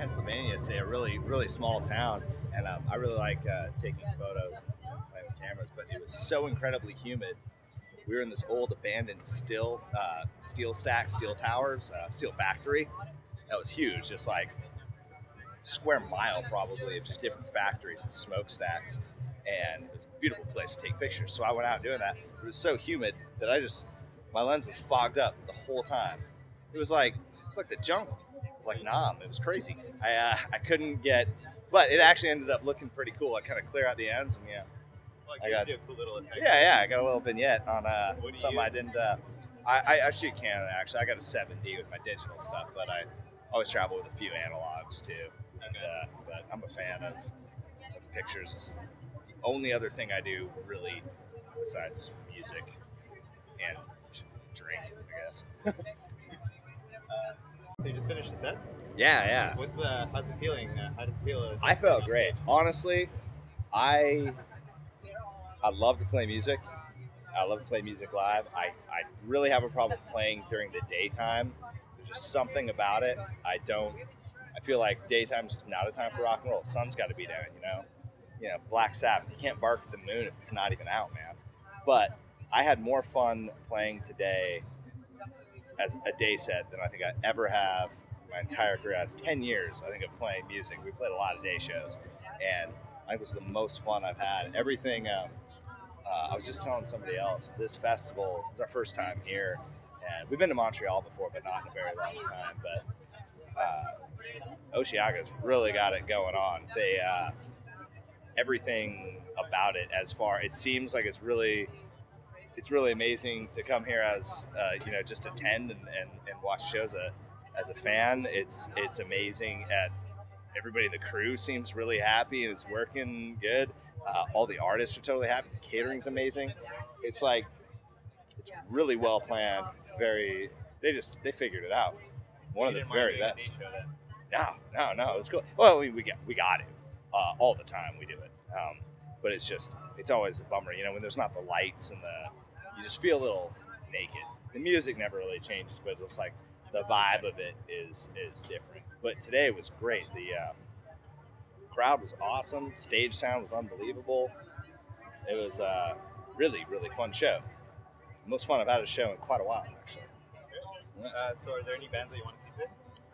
Pennsylvania, say a really, really small town, and I really like taking photos and playing with cameras. But it was so incredibly humid. We were in this old abandoned steel stack, steel towers, steel factory. That was huge, just like square mile probably of just different factories and smokestacks. And it was a beautiful place to take pictures. So I went out doing that. It was so humid that my lens was fogged up the whole time. It was like the jungle. It was like Nam. It was crazy. I couldn't get, but it actually ended up looking pretty cool. I kind of clear out the ends and Well, it gives you a cool little effect. Yeah. I got a little vignette on something I use? didn't. I shoot Canon actually. I got a 7D with my digital stuff, but I always travel with a few analogs too. And, but I'm a fan of pictures. It's the only other thing I do really besides music and drink, I guess. So you just finished the set? Yeah. How's the feeling? How does it feel? I felt great. Honestly, I love to play music. I love to play music live. I really have a problem playing during the daytime. There's just something about it. I feel like daytime's just not a time for rock and roll. The sun's got to be down, Black Sabbath. You can't bark at the moon if it's not even out, man. But I had more fun playing today as a day set than I think I ever have my entire career. That's 10 years, I think, of playing music. We played a lot of day shows, and it was the most fun I've had. Everything. I was just telling somebody else, this festival is our first time here, and we've been to Montreal before, but not in a very long time. But Osheaga's really got it going on. They everything about it, it seems like it's really amazing to come here as just attend and watch shows as a fan. It's amazing. Everybody, the crew seems really happy and it's working good. All the artists are totally happy. The catering's amazing. It's really well planned. They figured it out. One of the very best. No, it was cool. Well, we got it all the time. We do it, but it's always a bummer, when there's not the lights and you just feel a little naked. The music never really changes, but it's like the vibe of it is different. But today was great. The crowd was awesome. Stage sound was unbelievable. It was a really, really fun show. The most fun I've had a show in quite a while, actually. So are there any bands that you want to see today?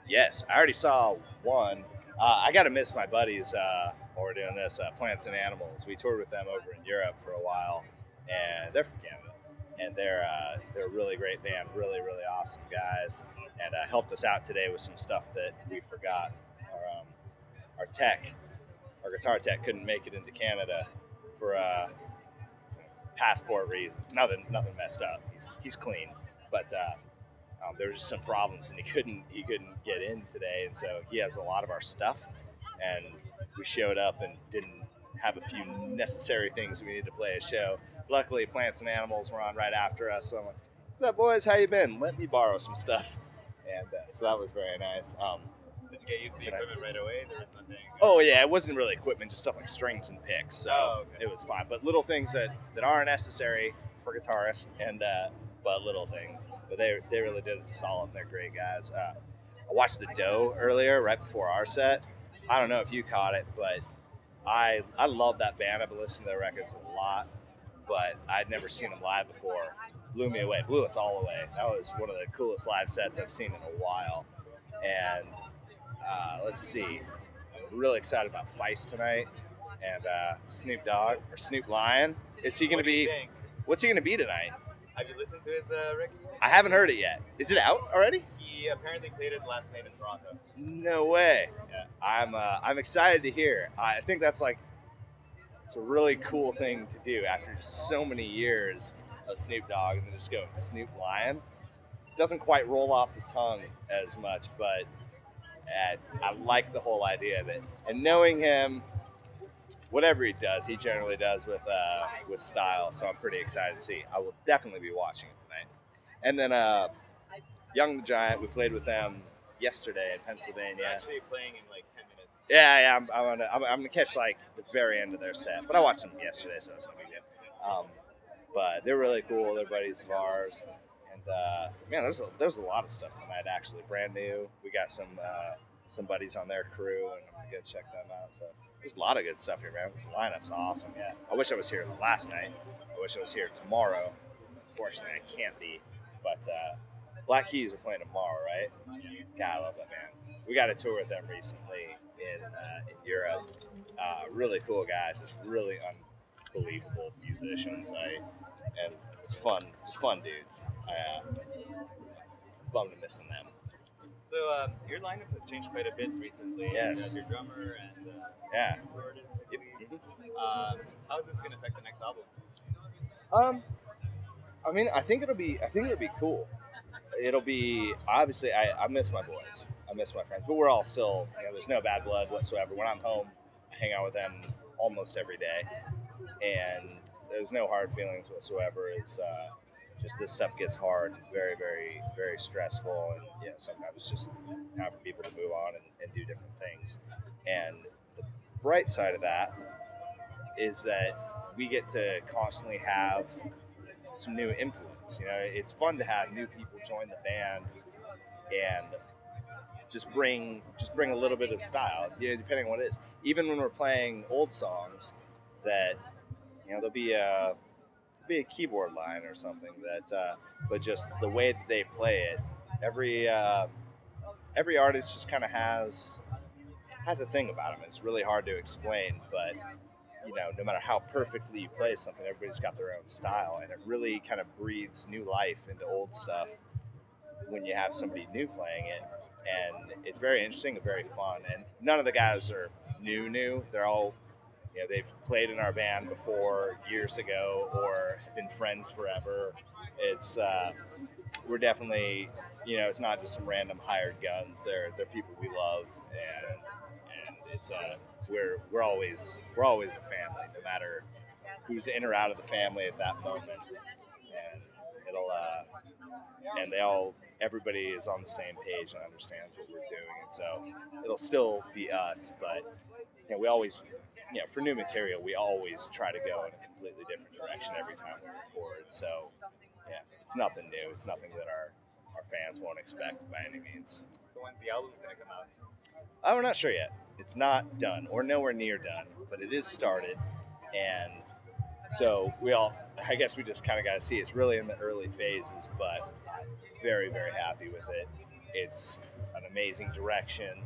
Yes, I already saw one. I got to miss my buddies while we're doing this, Plants and Animals. We toured with them over in Europe for a while, and they're from Canada. And they're a really great band, really, really awesome guys, and helped us out today with some stuff that we forgot. Our guitar tech couldn't make it into Canada for passport reasons. Nothing messed up. He's clean, but there were just some problems, and he couldn't get in today, and so he has a lot of our stuff, and we showed up and didn't have a few necessary things we needed to play a show. Luckily, Plants and Animals were on right after us, so I'm like, "What's up, boys? How you been? Let me borrow some stuff," and so that was very nice. Did you get used to the equipment right away? There was nothing. Oh yeah, it wasn't really equipment, just stuff like strings and picks. So okay. It was fine. But little things that aren't necessary for guitarists, and but little things. But they really did us a solid. And they're great guys. I watched the Doe earlier, right before our set. I don't know if you caught it, but I love that band. I've been listening to their records a lot, but I'd never seen them live before. Blew me away. Blew us all away. That was one of the coolest live sets I've seen in a while. And let's see. I'm really excited about Feist tonight, and Snoop Dogg or Snoop Lion. Is he going to be? What's he going to be tonight? Have you listened to his record? I haven't heard it yet. Is it out already? He apparently played it last night in Toronto. No way. Yeah. I'm excited to hear. I think it's a really cool thing to do after just so many years of Snoop Dogg, and then just go Snoop Lion. It doesn't quite roll off the tongue as much, but I like the whole idea of it. And knowing him, whatever he does, he generally does with style. So I'm pretty excited to see. I will definitely be watching it tonight. And then Young the Giant, we played with them yesterday in Pennsylvania. They're actually playing in like 10 minutes. Yeah. I'm gonna catch like the very end of their set, but I watched them yesterday, so it's no big deal. But they're really cool. They're buddies of ours. And man, there's a lot of stuff tonight actually, brand new. We got some some buddies on their crew, and I'm gonna go check them out. So there's a lot of good stuff here, man. This lineup's awesome. Yeah, I wish I was here last night. I wish I was here tomorrow. Unfortunately, I can't be. But Black Keys are playing tomorrow, right? God, I love that band. We got a tour with them recently in Europe. Really cool guys, just really unbelievable musicians. And just fun dudes. I bummed to missing them. So your lineup has changed quite a bit recently. Yes. You have your drummer and Yeah. keyboardist, I Yep. believe. How is this going to affect the next album? I mean, I think it'll be cool. It'll be obviously. I miss my boys. I miss my friends, but we're all still. There's no bad blood whatsoever. When I'm home, I hang out with them almost every day, and there's no hard feelings whatsoever. It's just this stuff gets hard and very, very, very stressful, and sometimes it's just time for people to move on and do different things. And the bright side of that is that we get to constantly have some new influence. It's fun to have new people join the band and just bring a little bit of style, depending on what it is. Even when we're playing old songs, that there'll be a keyboard line or something that, but just the way that they play it, every artist just kind of has a thing about them. It's really hard to explain, but no matter how perfectly you play something, everybody's got their own style, and it really kind of breathes new life into old stuff when you have somebody new playing it. And it's very interesting and very fun. And none of the guys are new. They're all, they've played in our band before years ago or been friends forever. It's, we're definitely, it's not just some random hired guns. They're people we love, and it's, we're always a family, no matter who's in or out of the family at that moment. And it'll, and everybody is on the same page and understands what we're doing, and so it'll still be us. But we always, for new material, we always try to go in a completely different direction every time we record. So it's nothing new. It's nothing that our fans won't expect by any means. So when's the album going to come out? We're not sure yet. It's not done or nowhere near done, but it is started, and so I guess we just kind of got to see. It's really in the early phases, but I'm very, very happy with it. It's an amazing direction.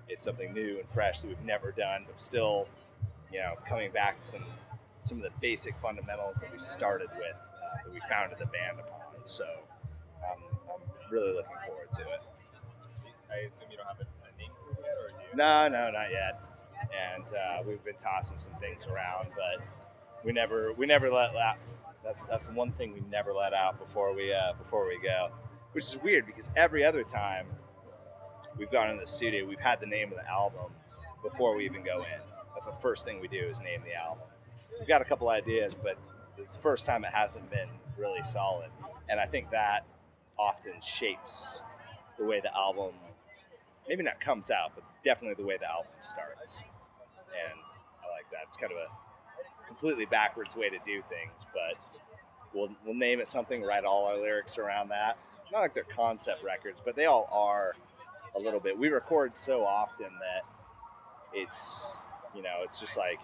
It's something new and fresh that we've never done, but still, coming back to some of the basic fundamentals that we started with, that we founded the band upon. So I'm really looking forward to it. I assume you don't have a name for it yet, or do you? No, not yet. And we've been tossing some things around, but we never let out. That's the one thing we never let out before we go, which is weird because every other time we've gone in the studio, we've had the name of the album before we even go in. That's the first thing we do is name the album. We've got a couple ideas, but it's the first time it hasn't been really solid, and I think that often shapes the way the album, maybe not comes out, but definitely the way the album starts. And I like that. It's kind of a completely backwards way to do things, but we'll name it something, write all our lyrics around that. Not like they're concept records, but they all are a little bit. We record so often that it's just like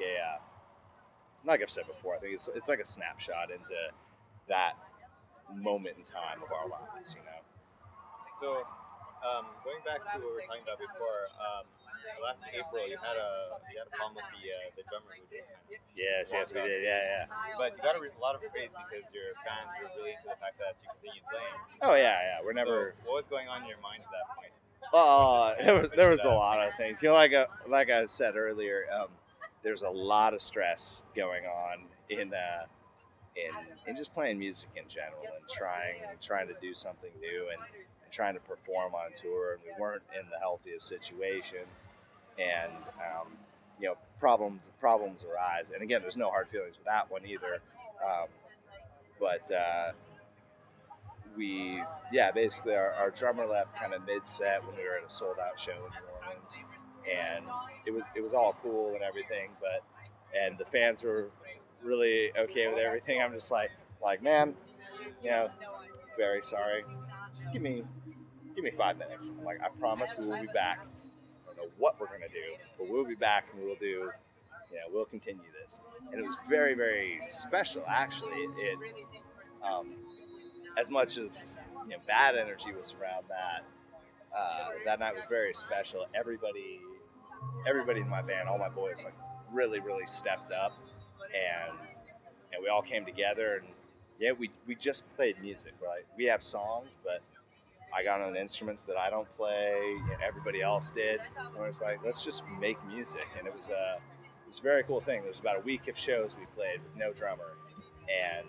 like I've said before, I think it's like a snapshot into that moment in time of our lives. So going back to what we were talking about before, last April you had a problem with the drummer who just kind of Yes, we did. Yeah. But you got a lot of praise because your fans were really into the fact that you continued playing. Oh yeah. We're never. So what was going on in your mind at that point? There was a lot of things. Like I said earlier, there's a lot of stress going on in just playing music in general and trying to do something new and trying to perform on tour. And we weren't in the healthiest situation, and problems arise. And again, there's no hard feelings with that one either. But basically our drummer left kind of mid-set when we were at a sold-out show in New Orleans, and it was all cool and everything, and the fans were really okay with everything. I'm just like man, very sorry. Just give me 5 minutes. I'm like, I promise we will be back. what we're gonna do, but we'll be back and we'll do, we'll continue this. And it was very, very special, actually. It as much as bad energy was around that. That night was very special. Everybody in my band, all my boys, like really, really stepped up, and we all came together. And yeah, we just played music. Right? We have songs, but I got on instruments that I don't play, and everybody else did. And it was like, let's just make music. And it was a very cool thing. There was about a week of shows we played with no drummer, and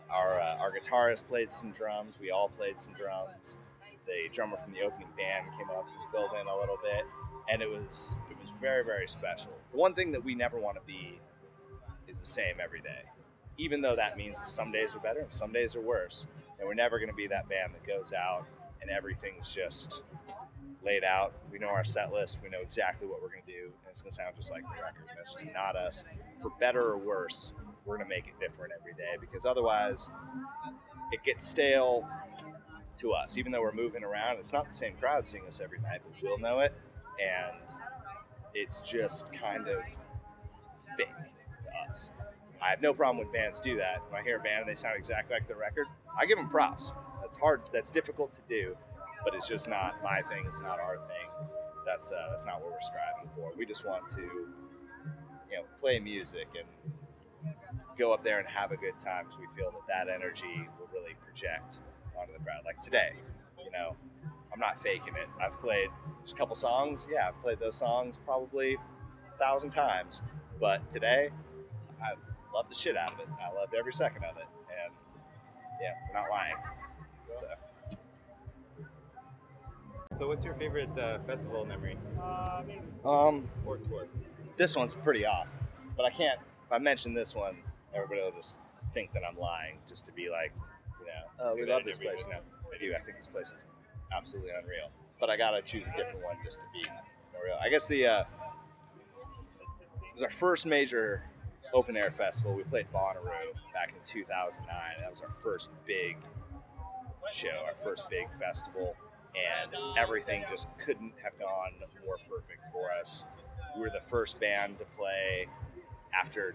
our guitarist played some drums. We all played some drums. The drummer from the opening band came up and filled in a little bit, and it was very, very special. The one thing that we never want to be is the same every day, even though that means that some days are better and some days are worse. And we're never going to be that band that goes out and everything's just laid out. We know our set list. We know exactly what we're going to do, and it's going to sound just like the record. That's just not us. For better or worse, we're going to make it different every day, because otherwise it gets stale to us. Even though we're moving around, it's not the same crowd seeing us every night, but we'll know it, and it's just kind of fake to us. I have no problem when bands do that. When I hear a band and they sound exactly like the record, I give them props. That's hard. That's difficult to do, but it's just not my thing. It's not our thing. That's not what we're striving for. We just want to, play music and go up there and have a good time, because we feel that energy will really project onto the crowd. Like today, I'm not faking it. I've played just a couple songs. Yeah, I've played those songs probably 1,000 times, but today I loved the shit out of it. I loved every second of it, and yeah, we're not lying. So what's your favorite festival memory? Or tour? This one's pretty awesome, but I can't. If I mention this one, everybody will just think that I'm lying, just to be like, oh, we love this place. No, I do. I think this place is absolutely unreal. But I gotta choose a different one just to be more real. I guess it was our first major open air festival. We played Bonnaroo back in 2009. That was our first big show, our first big festival, and everything just couldn't have gone more perfect for us. We were the first band to play after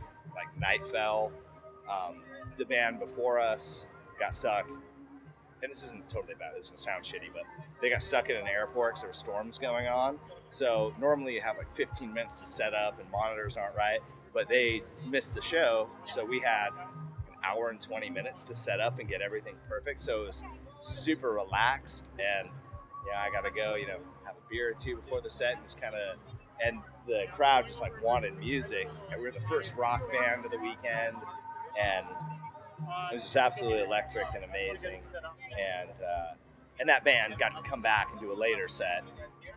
night fell. The band before us got stuck, and this isn't totally bad, this is gonna sound shitty, but they got stuck in an airport because there were storms going on. So normally you have 15 minutes to set up and monitors aren't right, but they missed the show, so we had an hour and 20 minutes to set up and get everything perfect. So it was super relaxed, and I gotta go, have a beer or two before the set, and just kind of, and the crowd just wanted music, and we were the first rock band of the weekend, and it was just absolutely electric and amazing. And that band got to come back and do a later set,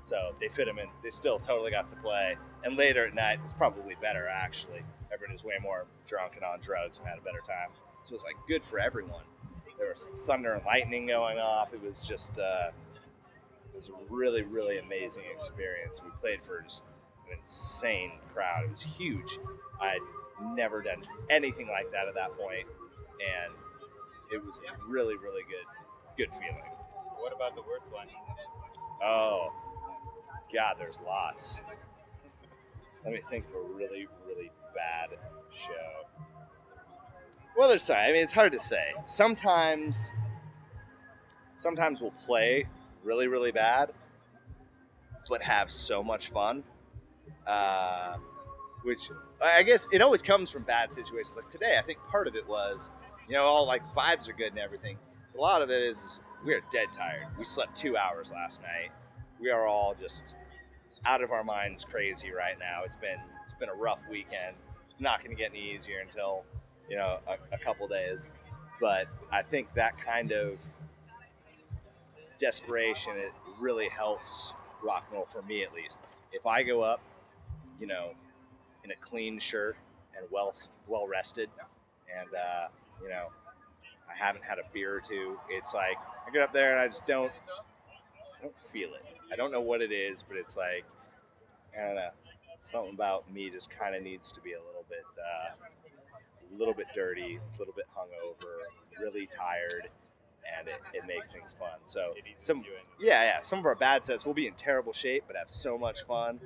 so they fit them in. They still totally got to play, and later at night it was probably better, actually. Everyone was way more drunk and on drugs and had a better time, so it was good for everyone. There was thunder and lightning going off. It was just it was a really, really amazing experience. We played for just an insane crowd. It was huge. I'd never done anything like that at that point, and it was a really, really good feeling. What about the worst one? Oh, God, there's lots. Let me think of a really, really bad show. Well, there's some. I mean, it's hard to say. Sometimes we'll play really, really bad, but have so much fun. Which I guess it always comes from bad situations. Like today, I think part of it was, all vibes are good and everything. A lot of it is we are dead tired. We slept 2 hours last night. We are all just out of our minds crazy right now. It's been a rough weekend. It's not going to get any easier until a couple days. But I think that kind of desperation, it really helps rock and roll, for me at least. If I go up, in a clean shirt and well rested, and I haven't had a beer or two, it's I get up there and I don't feel it. I don't know what it is, but it's I don't know, something about me just kind of needs to be a little bit dirty, a little bit hungover, really tired, and it makes things fun. So It eases some you in. yeah, some of our bad sets we'll be in terrible shape, but have so much fun.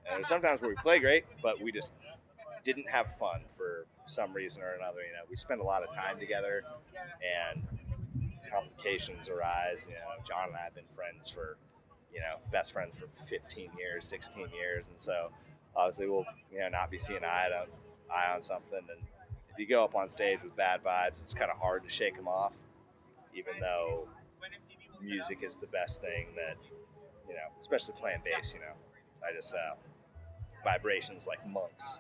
And there's sometimes where we play great, but we just didn't have fun for some reason or another. You know, we spend a lot of time together, and complications arise. You know, John and I have been friends for, best friends for 15 years, 16 years, and so obviously we'll, not be seeing eye on something. And if you go up on stage with bad vibes, it's kind of hard to shake them off, even though music is the best thing that, especially playing bass. I just vibrations like monks,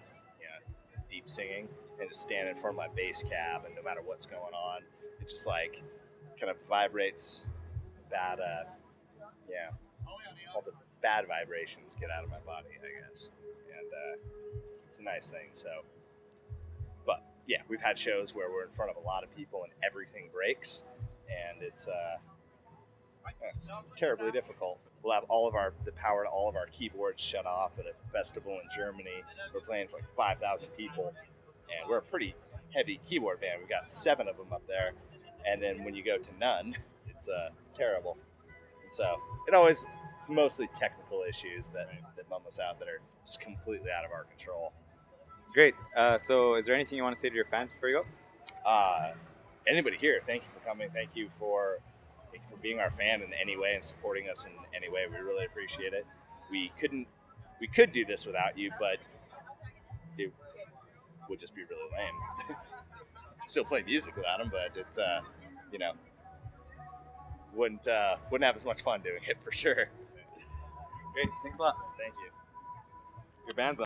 deep singing, and just stand in front of my bass cab, and no matter what's going on, it just like kind of vibrates bad, all the bad vibrations get out of my body, I guess, and it's a nice thing. So, but yeah, we've had shows where we're in front of a lot of people and everything breaks, and it's terribly difficult. We'll have the power to all of our keyboards shut off at a festival in Germany. We're playing for like 5,000 people, and we're a pretty heavy keyboard band. We've got 7 of them up there, and then when you go to none, it's terrible. And so it's mostly technical issues that bum us out, that are just completely out of our control. Great. So is there anything you want to say to your fans before you go? Anybody here, thank you for coming. Thank you for being our fan in any way and supporting us in any way. We really appreciate it. We could do this without you, but it would just be really lame. Still play music without them, but it's wouldn't have as much fun doing it for sure. Great. Thanks a lot. Thank you. Your band's on.